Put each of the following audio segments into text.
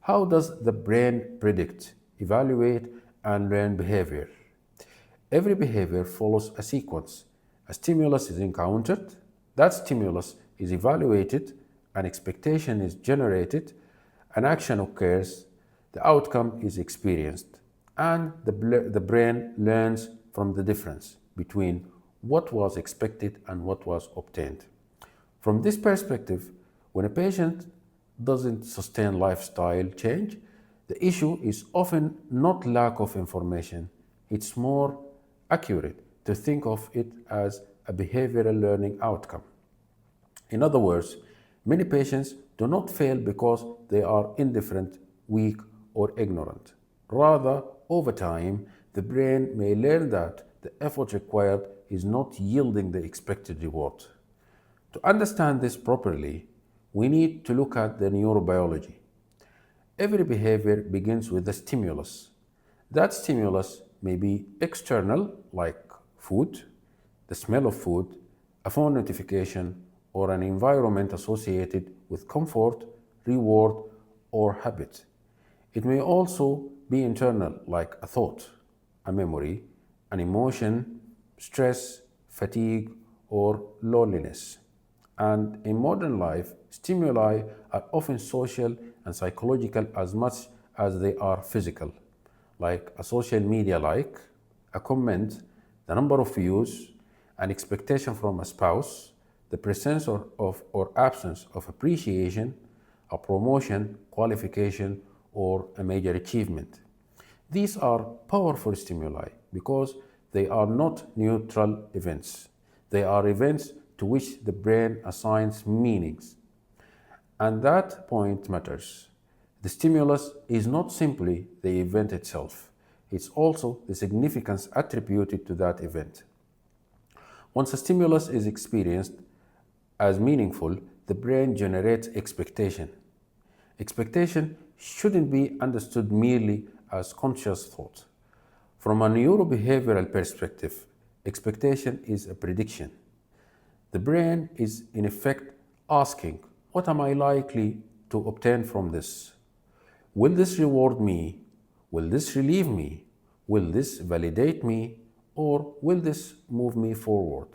How does the brain predict, evaluate, and learn behavior? Every behavior follows a sequence. A stimulus is encountered, that stimulus is evaluated, an expectation is generated, an action occurs, the outcome is experienced, and the brain learns from the difference between what was expected and what was obtained. From this perspective, when a patient doesn't sustain lifestyle change, the issue is often not lack of information. It's more accurate to think of it as a behavioral learning outcome. In other words, many patients do not fail because they are indifferent, weak, or ignorant. Rather, over time, the brain may learn that the effort required is not yielding the expected reward. To understand this properly, we need to look at the neurobiology. Every behavior begins with a stimulus. That stimulus may be external, like food, the smell of food, a phone notification, or an environment associated with comfort, reward, or habit. It may also be internal, like a thought, a memory, an emotion, stress, fatigue, or loneliness. And in modern life, stimuli are often social and psychological as much as they are physical, like a social media like, a comment, the number of views, an expectation from a spouse, the presence or absence of appreciation, a promotion, qualification, or a major achievement. These are powerful stimuli because they are not neutral events. They are events to which the brain assigns meanings. And that point matters. The stimulus is not simply the event itself, it's also the significance attributed to that event. Once a stimulus is experienced as meaningful, the brain generates expectation. Expectation shouldn't be understood merely as conscious thought. From a neurobehavioral perspective, expectation is a prediction. The brain is in effect asking, what am I likely to obtain from this? Will this reward me? Will this relieve me? Will this validate me? Or will this move me forward?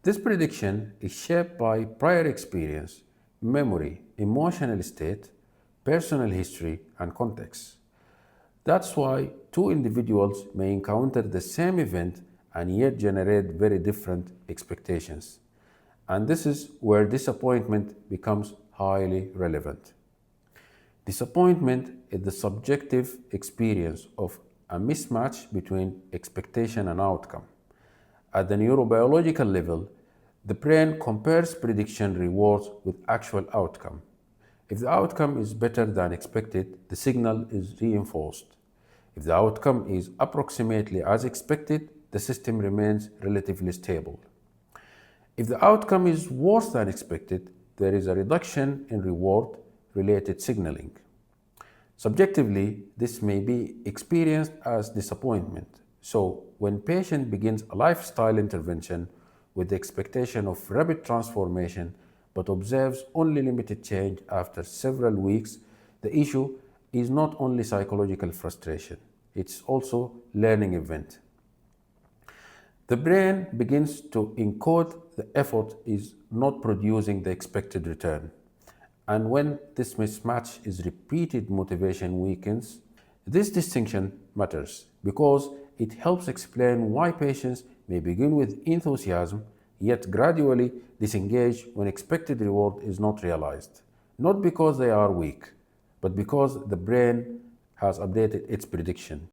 This prediction is shaped by prior experience, memory, emotional state, personal history, and context. That's why two individuals may encounter the same event and yet generate very different expectations. And this is where disappointment becomes highly relevant. Disappointment is the subjective experience of a mismatch between expectation and outcome. At the neurobiological level, the brain compares prediction rewards with actual outcome. If the outcome is better than expected, the signal is reinforced. If the outcome is approximately as expected, the system remains relatively stable. If the outcome is worse than expected, there is a reduction in reward-related signaling. Subjectively, this may be experienced as disappointment. So, when patient begins a lifestyle intervention with the expectation of rapid transformation but observes only limited change after several weeks, the issue is not only psychological frustration, it's also learning event. The brain begins to encode the effort is not producing the expected return. And when this mismatch is repeated, motivation weakens. This distinction matters because it helps explain why patients may begin with enthusiasm yet gradually disengage when expected reward is not realized. Not because they are weak, but because the brain has updated its prediction.